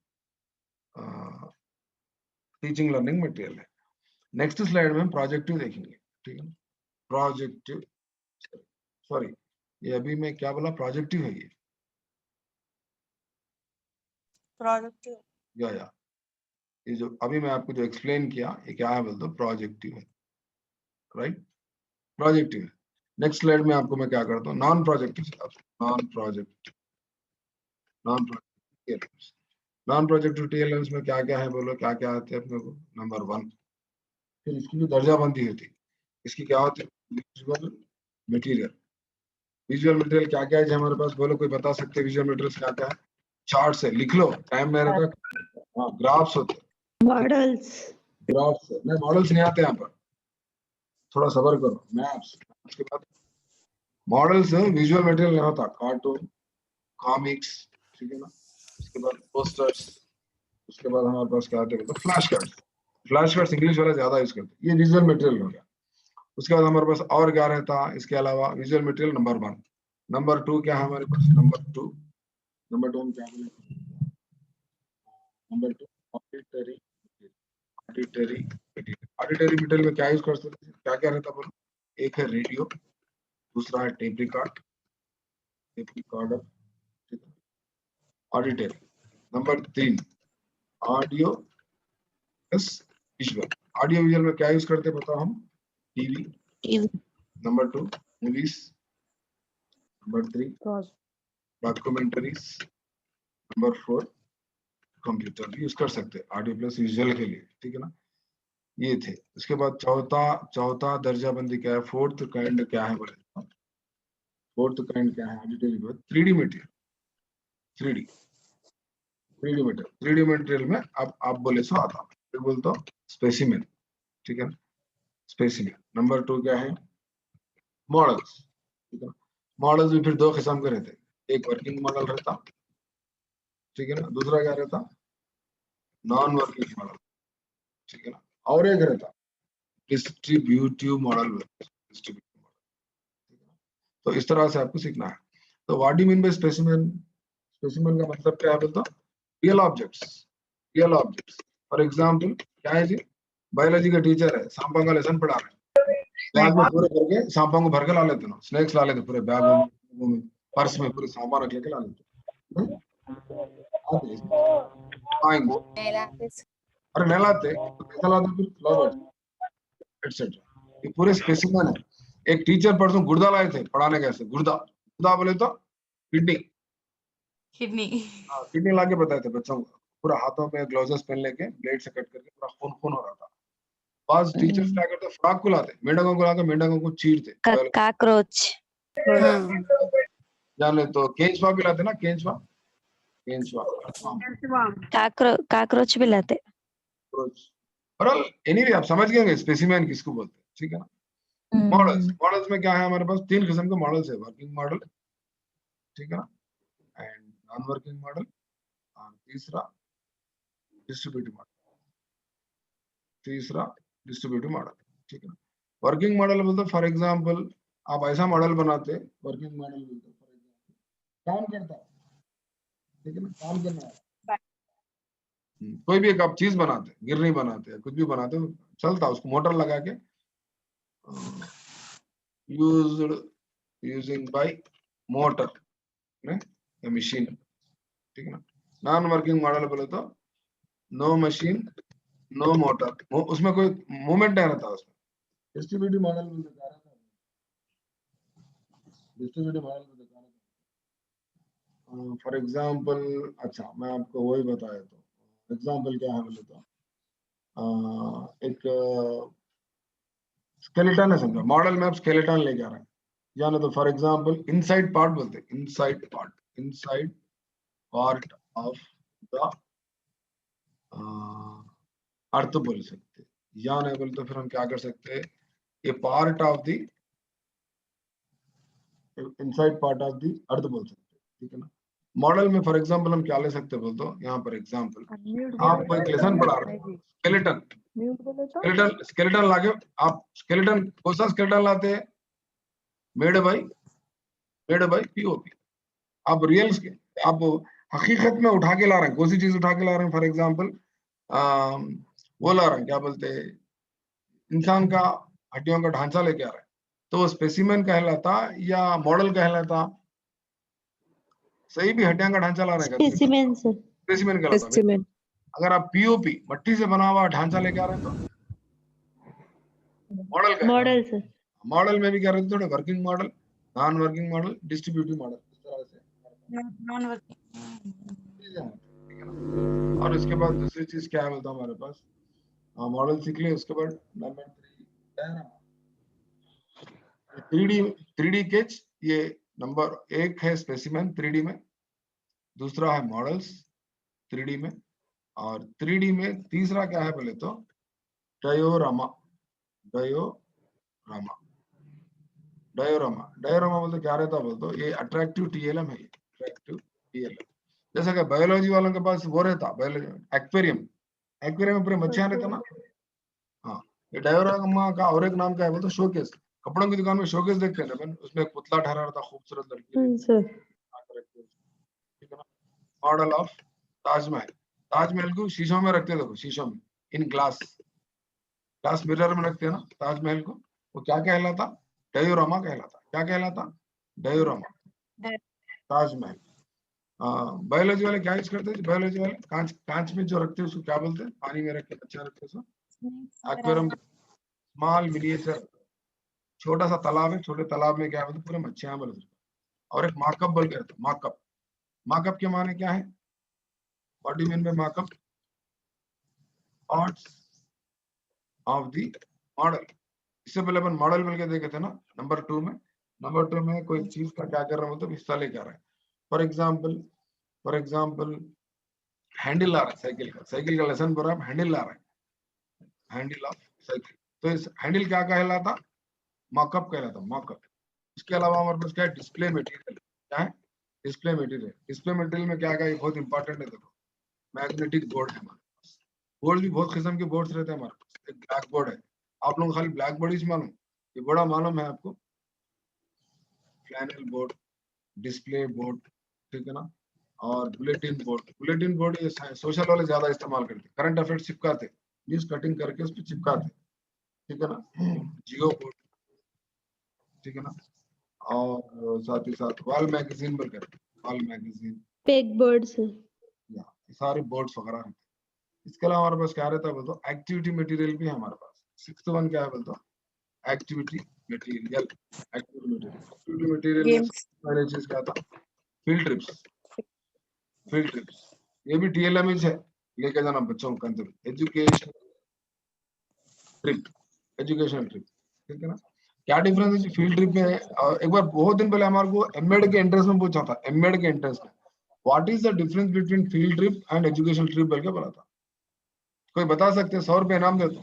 teaching learning material है। नेक्स्ट स्लाइड में हम प्रोजेक्टिव देखेंगे, ठीक है? प्रोजेक्टिव, सॉरी ये अभी मैं क्या बोला? प्रोजेक्टिव है ये, प्रोजेक्टिव या ये जो अभी मैं आपको जो एक्सप्लेन किया ये क्या है बोल दो? प्रोजेक्टिव है, राइट? प्रोजेक्टिव है। नेक्स्ट स्लाइड में आपको मैं क्या करता हूँ? नॉन प्रोजेक्टिव टीएलएम्स में क्या क्या है बोलो? क्या क्या आते हैं अपने को? नंबर 1, फिर इसकी जो दर्जाबंदी होती है, इसकी क्या होती है? विजुअल मटेरियल क्या क्या है हमारे पास बोलो? कोई बता सकते? विजुअल मटेरियल्स क्या क्या है? चार्ट्स है, लिख लो, टाइम मेरे का। हाँ, ग्राफ्स होते हैं, मॉडल्स, ग्राफ्स नहीं, मॉडल्स नहीं आते यहाँ पर, थोड़ा सबर करो। मैप्स, उसके बाद मॉडल्स विजुअल मटेरियल नहीं होता, कार्टून, कॉमिक्स, ठीक है ना? उसके बाद पोस्टर्स, उसके बाद हमारे पास क्या आते हैं? फ्लैश कार्ड्स इंग्लिश वाला ज्यादा यूज करते हैं, ये विजुअल मटेरियल हो गया। उसके बाद हमारे पास और क्या रहता है इसके अलावा? विजुअल मटेरियल नंबर 1 नंबर 2 क्या है हमारे पास? नंबर टू हम क्या बोले? Number 2 auditory auditory auditory material में क्या यूज कर सकते हैं? क्या क्या रहता है बोलो? एक है रेडियो, दूसरा है tape recorder, auditory. Number 3 audio plus visual. Audio visual में क्या यूज करते हैं बताओ हम? TV. Number 2 movies. Number 3 documentaries. Number 4 computer use कर सकते हैं ऑडियो प्लस विजुअल के लिए, ठीक है ना? ये थे। उसके बाद चौथा दर्जा बंदी क्या है? फोर्थ काइंड क्या है बोले? फोर्थ काइंड क्या है ऑडिटरी में? 3D material. 3D material. 3D material में अब आप बोले सो आता है, बोलते हो स्पेसिमेन, ठीक है? स्पेसिमेन। नंबर 2 क्या है? मॉडल्स, ठीक है? मॉडल्स भी फिर दो किस्म के रहते हैं, एक वर्किंग मॉडल रहता, ठीक है ना? दूसरा क्या रहता? नॉन वर्किंग मॉडल, ठीक है ना? और एक रहता डिस्ट्रीब्यूटिव मॉडल। तो इस तरह से आपको सीखना है। तो what do you mean by specimen? Specimen का मतलब क्या है बताओ? Real objects. Real objects for example क्या है जी? बायोलॉजी का टीचर है, सांपों का लेसन पढ़ा रहे हैं, बैग में पूरे भर के सांपों को भर के ला लेते ना, स्नेक्स ला लेते पूरे बैग में, पर्स में पूरे सांपा रख लेके ला लेते। आएंगे अरे नहीं लाते तो कैसा लाते? फिर फ्लावर्स एटसेट्रा। ये पूरे स्पेसिमेन है। एक टीचर परसों गुर्दा लाए थे पढ़ाने कैसे? गुर्दा बोले तो किडनी। किडनी ला के बताए थे बच्चों को, पूरा हाथों में ग्लव्स पहन लेके ब्लेड से कट करके पूरा खून हो रहा था। बाद टीचर्स क्या करते? फ्रॉक को लाते, मेंढकों को लाकर मेंढकों को चीरते। कॉकरोच। हाँ। जान ले तो केंचुआ भी लाते ना, केंचुआ। कॉकरोच भी लाते। और एनीवे आप समझ गए स्पेसिमेन किसको बोलते हैं, ठीक है ना? मॉडल्स में क्या है हमारे पास? 3 किस्म के मॉडल्स है। वर्किंग मॉडल, ठीक है ना, एंड नॉन वर्किंग मॉडल, और तीसरा डिस्ट्रीब्यूटिव मॉडल, ठीक है ना? वर्किंग मॉडल बोलते फॉर एग्जांपल आप ऐसा मॉडल बनाते, वर्किंग मॉडल बोलते फॉर एग्जांपल काम करता है, ठीक है ना? काम करना है। कोई भी एक आप चीज बनाते, गिरनी बनाते, कुछ भी बनाते, चलता, उसको मोटर लगा के यूजिंग बाय मोटर मशीन, ठीक है ना? नॉन वर्किंग मॉडल बोले तो नो मशीन नो मोटर, उसमें कोई मूवमेंट नहीं रहता उसमें। डिस्ट्रीब्यूटिव मॉडल में दिखा रहा था, डिस्ट्रीब्यूटिव मॉडल में दिखा रहा था फॉर एग्जांपल। अच्छा मैं आपको वही बताया, तो एग्जांपल क्या है बोले तो एक स्केलेटन है, समझो मॉडल में आप स्केलेटन लेके आ रहे हैं, यानी तो फॉर एग्जांपल इनसाइड पार्ट बोलते हैं, inside part of the earth बोल सकते, या नहीं बोलते फिर हम क्या कर सकते हैं? ये part of the inside part of the earth बोल सकते, ठीक है ना? मॉडल में फॉर एग्जांपल हम क्या ले सकते हैं बोलते हो? यहाँ पर एग्जांपल आपको एक लेसन पढ़ा रहे हैं, स्केलेटन लाके आप स्केलेटन, कौन सा स्केलेटन लाते हैं? Made by POP. आप रियल, आप हकीकत में उठा के ला रहे हैं, कौन सी चीज उठा के ला रहे हैं? फॉर एग्जांपल वो ला रहे हैं, क्या बोलते हैं, इंसान का हड्डियों का ढांचा लेके आ रहे हैं, तो वो स्पेसिमेन कहलाता या मॉडल कहलाता? सही भी हड्डियों का ढांचा ला रहे हैं, स्पेसिमेन सर। स्पेसिमेन कहलाता। अगर आप पीओपी मट्टी से बना हुआ ढांचा लेके आ रहे हैं तो मॉडल मॉडल सर। मॉडल में भी क्या रहते? थोड़े working model, non working model, distributive model, इस तरह से नॉन वर्किंग। ठीक है ना? और उसके बाद दूसरी चीज क्या है बोलता हमारे पास? मॉडल सीख लिया, उसके बाद नंबर 3 3D केच। ये नंबर 1 है स्पेसिमेन 3D में, दूसरा है मॉडल्स 3D में, और 3D में तीसरा क्या है बोले तो डायोरामा बोलते क्या रहता बोलते? ये अट्रैक्टिव टीएलएम है, अट्रैक्टिव टीएलएम। जैसे कि बायोलॉजी वालों के पास वो रहता एक्वेरियम में पूरे मच्छियां रहता ना। हाँ, ये डायोरामा का और एक नाम क्या है बोलते? शोकेस। कपड़ों की दुकान में शोकेस देखते हैं ना अपन, उसमें एक पुतला ठहरा रहता, खूबसूरत लड़की, sir. ठीक है ना। मॉडल ऑफ ताजमहल, ताजमहल को शीशों में रखते हैं, देखो शीशों में, इन ग्लास, ग्लास मिरर में रखते हैं ना ताजमहल को, वो क्या कहलाता? डायोरामा कहलाता। क्या कहलाता? डायोरामा, ताजमहल। बायोलॉजी वाले क्या यूज करते हैं? बायोलॉजी वाले कांच, कांच में जो रखते हैं उसको क्या बोलते हैं? पानी में रख के अच्छा रखते हैं उसको एक्वेरियम, स्मॉल मिनिएचर, छोटा सा तालाब है, छोटे तालाब में क्या बोलते हैं? पूरे मच्छियां बोलते हैं। और एक मार्कअप बोल के, मार्कअप, मार्कअप के माने क्या है? What do you mean by markup? Parts of the model. इससे पहले अपन मॉडल मिल के देखे थे ना नंबर 2 में। नंबर 2 में कोई चीज का क्या कर रहा है, मतलब हिस्सा लेकर आ रहा है। फॉर एग्जाम्पल हैंडल आ रहा है साइकिल का लेसन पर आप हैंडल आ रहा है, हैंडल ऑफ साइकिल। तो इस हैंडल क्या कहलाता? मॉकअप कहलाता, मॉकअप। इसके अलावा हमारे पास क्या है? Display material. क्या है? Display material. डिस्प्ले मटेरियल में क्या क्या बहुत इंपॉर्टेंट है, देखो मैग्नेटिक बोर्ड है हमारे पास। बोर्ड भी बहुत किस्म के बोर्ड्स रहते हैं हमारे पास। एक ब्लैक बोर्ड है, आप लोग खाली ब्लैक बोर्ड ही मालूम, ये बड़ा मालूम है आपको, फ्लैनल बोर्ड, डिस्प्ले बोर्ड, ठीक है ना। और बुलेटिन बोर्ड, बुलेटिन बोर्ड ये सोशल वाले ज्यादा इस्तेमाल करते, करंट अफेयर्स चिपकाते, न्यूज कटिंग करके उस पर चिपकाते, ठीक है ना। जियो बोर्ड, ठीक है ना। और साथ ही साथ वॉल मैगजीन बोलकर, वॉल मैगजीन, Pegboard, sir. या सारे बोर्ड्स वगैरह रहते हैं। इसके अलावा हमारे पास क्या रहता है बोलते? एक्टिविटी मटेरियल भी है हमारे पास। 6th वन क्या है बोलते? Activity material. एक्टिविटी मटेरियल में Games. पहले चीज क्या था? फील्ड ट्रिप्स, फील्ड ट्रिप्स, ये भी टीएलएम है, लेके जाना बच्चों को अंदर, एजुकेशन ट्रिप, एजुकेशन ट्रिप, ठीक है ना। क्या डिफरेंस है फील्ड ट्रिप में? एक बार बहुत दिन पहले हमारे को एमएड के एंट्रेंस में पूछा था, एमएड के एंट्रेंस में, what is the difference between field trip and education trip बोल के बोला था। कोई बता सकते हैं? 100 रुपए इनाम देता हूं।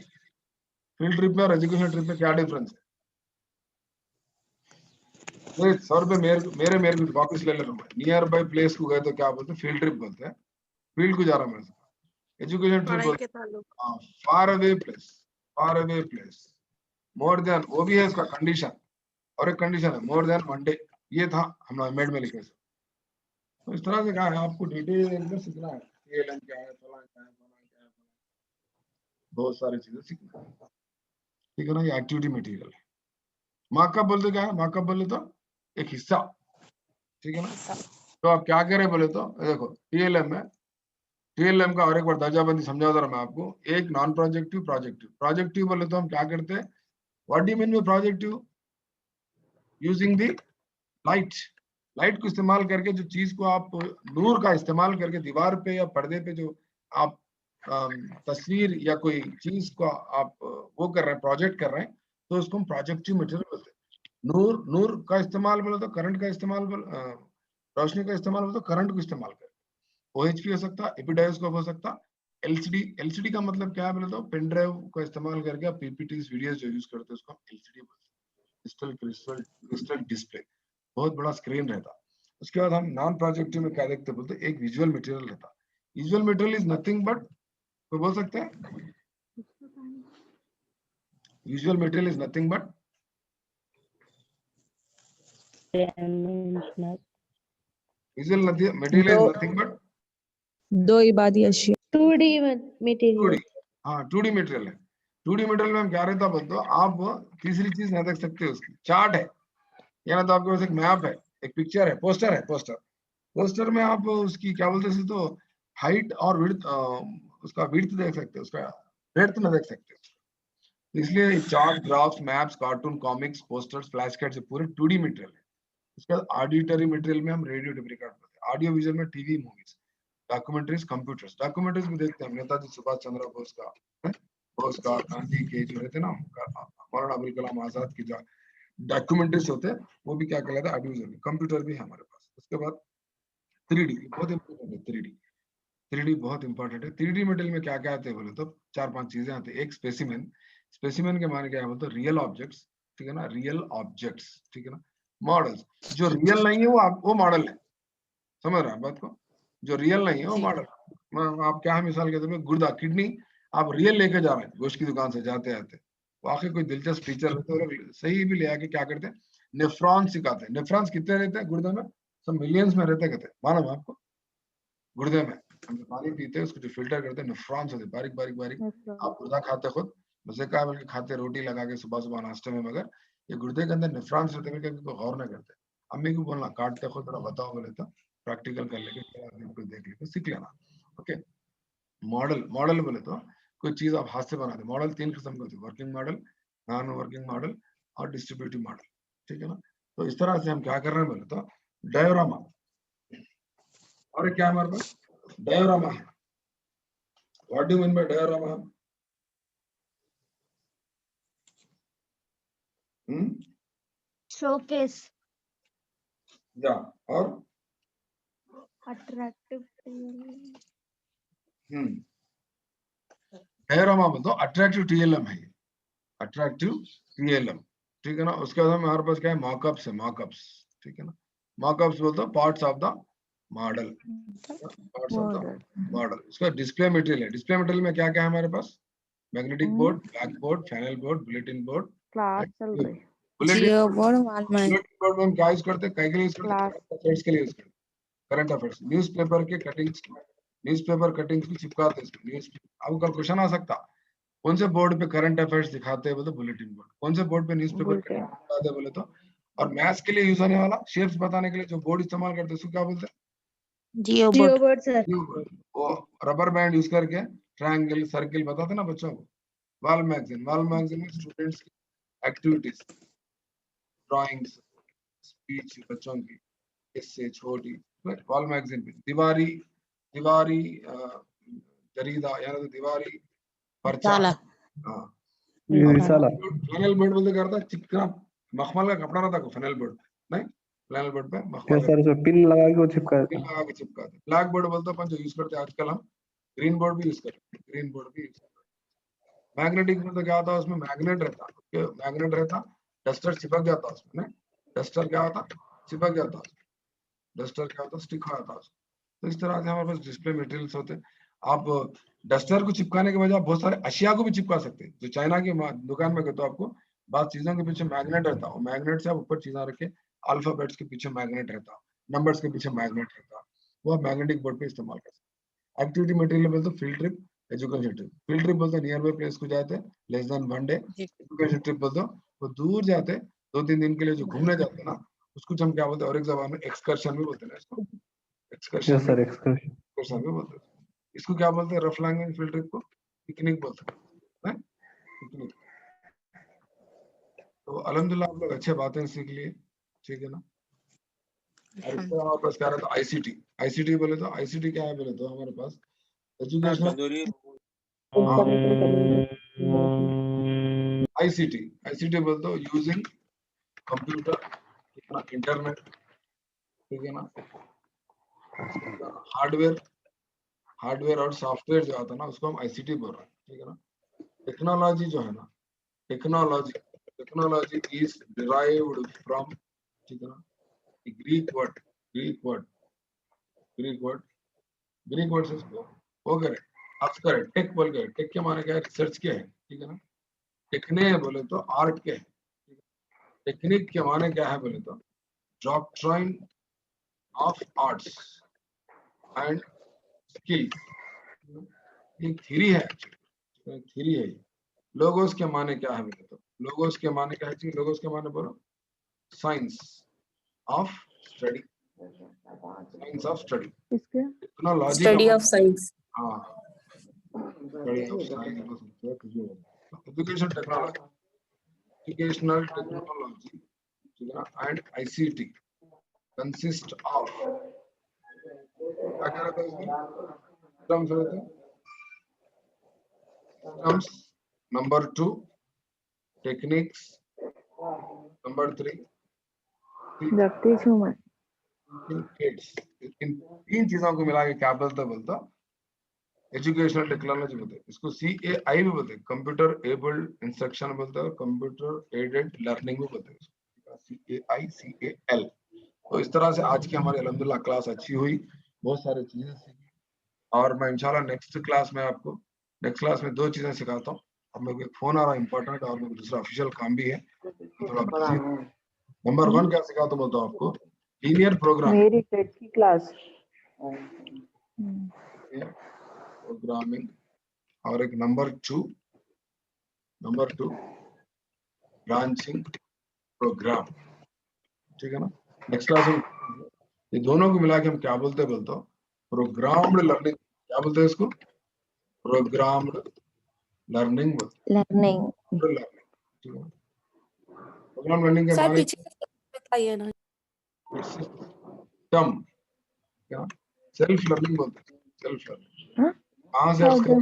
फील्ड ट्रिप में और एजुकेशन ट्रिप में क्या डिफरेंस है? 100 रुपए मेरे मेरे भी वापस ले ले रहा हूँ। नियर बाय प्लेस को गए तो क्या बोलते हैं? फील्ड ट्रिप बोलते हैं, फील्ड को जा रहा मैं। एजुकेशन ट्रिप पढ़ाई बोलते के ताल्लुक. हैं far away place, far away place, more than, वो भी है इसका कंडीशन, और एक कंडीशन है मोर देन 1 डे। ये था हम एमएड में लिखे। तो इस तरह से क्या है, आपको डिटेल में सीखना है, टीएलएम क्या है, फलाना क्या है, फलाना क्या है, बहुत सारी चीजें सीखना है, ठीक है ना। ये एक्टिविटी मटेरियल है। मार्कअप बोलते क्या है? मार्कअप बोले तो एक हिस्सा, ठीक है ना। तो आप क्या करें बोले तो देखो टीएलएम में, टीएलएम का और एक बार दर्जाबंदी समझा दे रहा मैं आपको। एक नॉन प्रोजेक्टिव, प्रोजेक्टिव। प्रोजेक्टिव बोले तो हम क्या करते हैं? What do you mean by projective? Using the light, light को इस्तेमाल करके जो चीज को आप, नूर का इस्तेमाल करके दीवार पे या पर्दे पे जो आप तस्वीर या कोई चीज को आप वो कर रहे हैं, प्रोजेक्ट कर रहे हैं, तो उसको हम प्रोजेक्टिव मटेरियल बोलते हैं। नूर, नूर का इस्तेमाल बोले तो करंट का इस्तेमाल, रोशनी का इस्तेमाल बोले तो करंट को इस्तेमाल कर, ओएचपी हो सकता, एपिडायोस्कोप हो सकता, एलसीडी। एलसीडी का मतलब क्या है बोले तो पेन ड्राइव का इस्तेमाल करके आप पीपीटीज वीडियोस जो यूज करते हैं उसको एलसीडी बोलते हैं, क्रिस्टल डिस्प्ले, बहुत बड़ा स्क्रीन रहता। उसके बाद हम नॉन प्रोजेक्टिव में क्या देखते बोलते? एक विजुअल मटेरियल रहता। Visual material is nothing but, कोई बोल सकते हैं? Visual material is nothing but, visual material is nothing but दो इबादी अशिया 2D material. 2D। हाँ 2D मटेरियल है। 2D मटेरियल में हम क्या रहता बोलते? आप तीसरी चीज नहीं देख सकते, उसकी चार्ट है, या ना तो आपके पास एक मैप है, एक पिक्चर है, पोस्टर है, पोस्टर, पोस्टर में आप उसकी क्या बोलते हैं तो हाइट और विड्थ, उसका विड्थ देख सकते हो, उसका ब्रेड्थ में देख सकते हो। इसलिए chart, graphs, maps, cartoon, comics, posters, flash card, पूरे 2D मटेरियल है। उसके बाद ऑडिटरी मटेरियल में हम रेडियो टेप रिकॉर्ड करते हैं, ऑडियो विजुअल में TV, movies, documentaries, computers. Documentaries भी देखते हैं, नेताजी सुभाष चंद्र बोस का, गांधी के जो रहते ना, मौलाना अबुल कलाम आजाद की जो डॉक्यूमेंट्रीज होते हैं, वो भी क्या कहलाता है? Audio visual. कंप्यूटर भी है हमारे पास। उसके बाद 3D बहुत इंपॉर्टेंट है। 3D बहुत इंपॉर्टेंट है। 3D मटेरियल में क्या क्या आते हैं बोले तो 4-5 चीजें आती है। एक स्पेसिमेन, स्पेसिमेन के माने क्या है बोलते? रियल ऑब्जेक्ट्स, ठीक है ना, रियल ऑब्जेक्ट्स, ठीक है ना। मॉडल्स, जो रियल नहीं है वो मॉडल है, समझ रहे हैं बात को? जो रियल नहीं है वो मॉडल। आप क्या मिसाल के तौर पे गुर्दा, किडनी आप रियल लेके जा रहे हैं गोश्त की दुकान से जाते आते, वाकई कोई दिलचस्प टीचर रहते हैं, वो लोग सही भी ले आके क्या करते हैं, नेफ्रॉन सिखाते हैं। नेफ्रॉन्स कितने रहते हैं गुर्दे में? सब मिलियंस में रहते कहते हैं, मालूम है आपको? गुर्दे में हम जो पानी पीते हैं उसको जो फिल्टर करते हैं, नेफ्रॉन्स होते हैं, बारीक बारीक बारीक। आप गुर्दा खाते खुद मजे का बल्कि खाते रोटी लगा के सुबह सुबह नाश्ते में, मगर ये गुर्दे के अंदर नेफ्रॉन्स रहते हैं, कभी गौर ना करते। अम्मी को बोलना काटते खुद थोड़ा बताओ, बोले तो प्रैक्टिकल कर लेके देख लेके सीख लेना। ओके, मॉडल, मॉडल बोले तो कोई चीज आप हाथ से बनाते। मॉडल 3 किस्म के होते हैं, working model, non working model और डिस्ट्रीब्यूटिव मॉडल, ठीक है ना। तो इस तरह से हम क्या कर रहे हैं बोले तो डायोरामा, और क्या हमारे पास डायोरामा है। What do mean by diorama? Showcase, या और अट्रैक्टिव, डायोरामा बोल दो, अट्रैक्टिव टीएलएम है ये, अट्रैक्टिव टीएलएम, ठीक है ना। उसके बाद हमारे पास क्या है, मॉकअप्स है, मॉकअप्स, ठीक है ना। मॉकअप्स बोल दो parts of the model, parts of the model. इसका डिस्प्ले मटेरियल है। डिस्प्ले मटेरियल में क्या क्या है हमारे पास? Magnetic board, black board, flannel board, bulletin board. Class चल रही। Geo board wall mag bulletin board में हम क्या यूज करते हैं, कई के लिए यूज करते हैं, करंट अफेयर्स के लिए यूज करते हैं। करंट अफेयर्स, न्यूज़पेपर के कटिंग्स, न्यूज़पेपर कटिंग्स को चिपकाते हैं इसमें। न्यूज़ अब कल क्वेश्चन आ सकता, कौन से बोर्ड पे करंट अफेयर्स दिखाते हैं बोले तो बुलेटिन बोर्ड, कौन से बोर्ड पे न्यूज़पेपर कटिंग दिखाते हैं बोले तो। और मैथ्स के लिए यूज होने वाला शेप्स बताने के लिए जो बोर्ड इस्तेमाल करते हैं उसको क्या बोलते हैं? Jio Jio board. Board sir. वो रबर बैंड यूज करके ट्रायंगल, सर्किल बताते ना बच्चों को। वॉल मैगजीन, वॉल मैगजीन में स्टूडेंट्स की एक्टिविटीज, ड्राइंग्स, स्पीच बच्चों की, इससे छोटी वॉल मैगजीन पे। दीवारी, दीवारी जरीदा यानी तो दीवारी पर्चा, हाँ। फ्लैनल बोर्ड बोलते करता चिपका, मखमल का कपड़ा रहता को फ्लैनल बोर्ड नहीं, फ्लैनल बोर्ड पे मखमल सर उसमें पिन लगा के वो चिपकाते हैं। लगा के चिपकाते। ब्लैक बोर्ड बोलते अपन जो यूज करते हैं आजकल हम, ग्रीन बोर्ड भी यूज करते हैं, ग्रीन बोर्ड भी यूज करते हैं। मैग्नेटिक बोर्ड तो क्या होता है, उसमें मैग्नेट रहता, मैग्नेट रहता, डस्टर चिपक जाता उसमें, नहीं डस्टर क्या होता, चिपक जाता, डस्टर क्या होता, स्टिक हो जाता उसमें। तो इस तरह से हमारे पास डिस्प्ले मटेरियल्स होते हैं। आप डस्टर को चिपकाने के बजाय बहुत सारे अशिया को भी चिपका सकते हैं। जो चाइना की दुकान में गए तो आपको बात चीजों के पीछे मैग्नेट रहता है, मैग्नेट से आप ऊपर चीजें रखे, अल्फाबेट्स के पीछे मैग्नेट रहता, नंबर्स के पीछे मैग्नेट रहता, वो आप मैग्नेटिक बोर्ड पे इस्तेमाल कर सकते हैं। एक्टिविटी मटेरियल बोलते field trip, education trip. Field trip बोलते नियर बाय प्लेस को जाते less than 1 day. Education trip बोलते वो दूर जाते 2-3 दिन के लिए जो घूमने जाते ना, उसको हम क्या बोलते हैं, और एक जबान में एक्सकर्शन भी बोलते हैं इसको, एक्सकर्शन सर एक्सकर्शन भी बोलते हैं। इसको क्या बोलते हैं, रफ लैंग्वेज फील्ड ट्रिप को पिकनिक बोलते हैं, पिकनिक। तो अल्हम्दुलिल्लाह आप लोग अच्छे बातें सीख लिए, ठीक है ना। और इसके हमारे पास क्या रहता है, आईसीटी। आईसीटी बोले तो आईसीटी क्या है बोले तो हमारे पास एजुकेशनल आईसीटी, आईसीटी बोलते तो यूजिंग कंप्यूटर, इंटरनेट, ठीक है ना। हार्डवेयर, हार्डवेयर और सॉफ्टवेयर जो आता है ना उसको हम आईसीटी बोल रहे हैं, ठीक है ना। टेक्नोलॉजी जो है ना, technology, technology is derived from, ठीक है ना, Greek word, Greek word, Greek word, Greek word से इसको वो करें, आप करें टेक बोल के। टेक के माने क्या है, रिसर्च के है, ठीक है ना। टेक्ने बोले तो आर्ट के है, टेक्निक के माने क्या है बोले तो doctrine of arts and skill, एक थ्योरी है, थ्योरी है। लोगोस के माने क्या है बोले तो, लोगोस के माने क्या है, लोगोस के माने बोलो science of study, science of study, technology study of science. हाँ, study of science, education technology, educational technology, ठीक है ना, एंड आईसीटी कंसिस्ट ऑफ, क्या कह रहा था इसमें, टर्म्स रहते हैं, terms number 2 techniques, number 3 Jagdish हूँ मैं। इन 3 चीजों को मिला के क्या बोलता एजुकेशनल टेक्नोलॉजी बोलते हैं। इसको CAI भी बोलते हैं, कंप्यूटर एबल्ड इंस्ट्रक्शन बोलते हैं, और कंप्यूटर एडेड लर्निंग भी बोलते हैं, CAI CAL। तो इस तरह से आज की हमारी अल्हम्दुलिल्लाह क्लास अच्छी हुई, बहुत सारी चीजें सीखी। और मैं इंशाल्लाह नेक्स्ट क्लास में आपको, नेक्स्ट क्लास में 2 चीजें सिखाता हूँ। अब मेरे को एक फोन आ रहा है इम्पोर्टेंट और मेरे को दूसरा ऑफिशियल काम भी है, थोड़ा बिजी। नंबर 1 क्या सिखा तो बोलता हूँ आपको, लीनियर प्रोग्राम मेरी टेट की क्लास प्रोग्रामिंग, और एक नंबर 2 ब्रांचिंग प्रोग्राम, ठीक है ना। नेक्स्ट क्लास में ये दोनों को मिला के हम क्या बोलते हैं बोलते हो, प्रोग्राम्ड लर्निंग। क्या बोलते हैं इसको, प्रोग्राम्ड लर्निंग बोलते लर्निंग। हैं। प्रोग्राम लर्निंग के सर बारे पीछे बताइए ना। सिस्टम क्या, सेल्फ लर्निंग बोलते हैं, सेल्फ लर्निंग। हाँ? कहाँ से एक्स करते,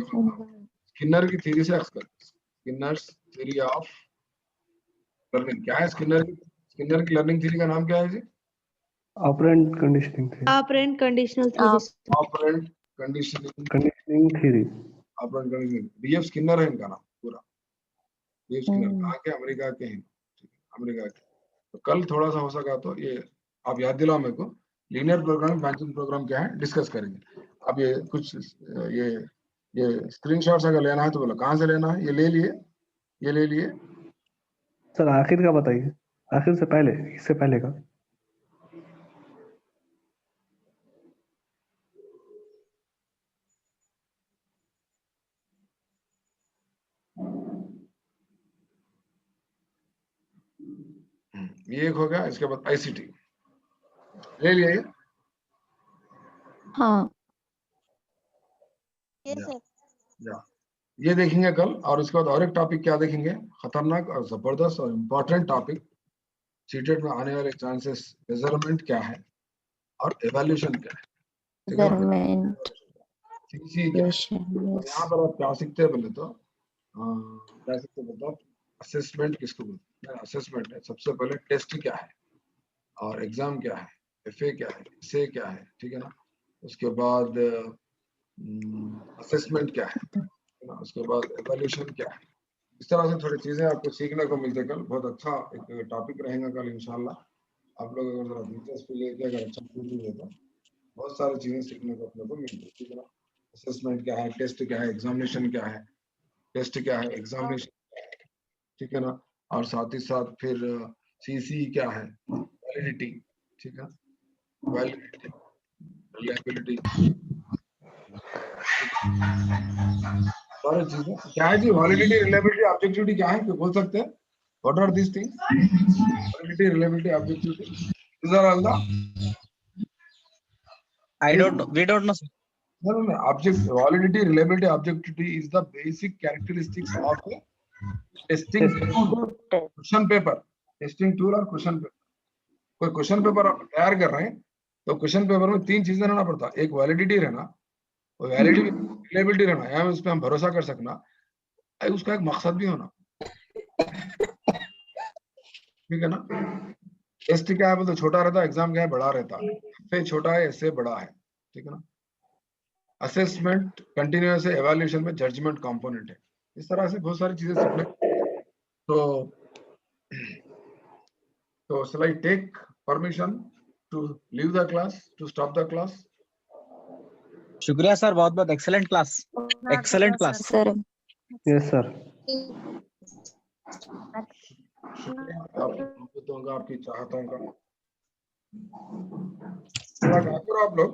स्किनर की थ्योरी से एक्स करते हैं, स्किनर्स थ्योरी ऑफ लर्निंग। क्या है स्किनर की लर्निंग थ्योरी का नाम क्या है जी, operant conditioning theory. Operant conditional theory. Operant conditioning, conditioning theory. Operant conditioning. DF Skinner है इनका नाम पूरा, डीएफ स्किनर। हम्म। कहाँ के, अमेरिका के हैं, अमेरिका के। तो कल थोड़ा सा हो सका तो ये आप याद दिलाओ मेरे को, लीनियर प्रोग्राम ब्रांचिंग प्रोग्राम क्या है डिस्कस करेंगे। अब ये कुछ ये स्क्रीनशॉट्स अगर लेना है तो बोलो कहाँ से लेना है, ये ले लिए। सर आखिर का बताइए, आखिर से पहले, इससे पहले का। ये एक हो गया, इसके बाद आईसीटी ले लिए ये? हाँ Yes, sir. या ये देखेंगे कल, और उसके बाद और एक टॉपिक क्या देखेंगे, खतरनाक और जबरदस्त और इम्पोर्टेंट टॉपिक, सीटेट में आने वाले चांसेस, मेजरमेंट क्या है और एवल्यूशन क्या है, ठीक है ना? गवर्नमेंट CC क्या है? और यहाँ पर आप क्या सीखते हैं बोले तो क्या सीखते हैं बताओ, असेसमेंट किसको बोलते हैं, असेसमेंट है सबसे पहले, टेस्ट क्या है और एग्जाम क्या है, FA क्या है, SA क्या है, ठीक है ना। उसके बाद असेसमेंट क्या है ना, उसके बाद एवल्यूशन क्या है। इस तरह से थोड़ी चीजें आपको सीखने को मिलते कल। बहुत अच्छा एक टॉपिक रहेगा कल इंशाल्लाह। आप लोग अगर जरा दिलचस्पी लेके अगर अच्छा सीखेंगे तो बहुत सारी चीजें सीखने को अपने को मिलती है, ठीक है ना। असेसमेंट क्या है, टेस्ट क्या है, एग्जामिनेशन क्या है, टेस्ट क्या है, एग्जामिनेशन, ठीक है ना। और साथ ही साथ फिर CC क्या है, वैलिडिटी, ठीक है, वैलिडिटी, रिलायबिलिटी, सारी चीजें क्या है जी। वैलिडिटी, रिलायबिलिटी, ऑब्जेक्टिविटी क्या है, क्यों बोल सकते हैं, what are this things, validity, reliability, objectivity, these are all the We don't know, sir. no, object validity, reliability, objectivity is the basic characteristics of a testing question paper, testing tool और question paper. कोई question paper आप तैयार कर रहे हैं तो question paper में 3 चीजें रहना पड़ता है, एक वैलिडिटी रहना, और वैलिडिटी रिलायबिलिटी रहना, यानी उस पर हम भरोसा कर सकना, उसका एक मकसद भी होना, ठीक है ना। टेस्ट क्या है बोलते छोटा रहता है, एग्जाम क्या है बड़ा रहता है, FA छोटा है, SA बड़ा है, ठीक है ना। असेसमेंट कंटिन्यूअस है, एवल्यूशन में जजमेंट कंपोनेंट है। इस तरह से बहुत सारी चीजें सीखने तो shall I take permission to leave the class, to stop the class? शुक्रिया सर, बहुत बहुत excellent class, excellent class. Sir. Yes sir. शुक्रिया आपकी मोहब्बतों का, आपकी चाहतों का। जरा क्या करो आप लोग,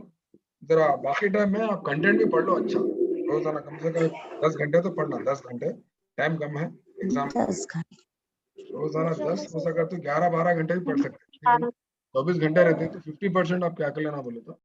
जरा बाकी टाइम में आप कंटेंट भी पढ़ लो अच्छा, रोजाना कम से कम 10 घंटे तो पढ़ना, 10 घंटे, टाइम कम है एग्जाम, 10 घंटे। रोजाना 10 हो सका तो 11-12 घंटे भी पढ़ सकते हैं, 24 घंटे रहते हैं तो 50% आप क्या कर लेना बोले तो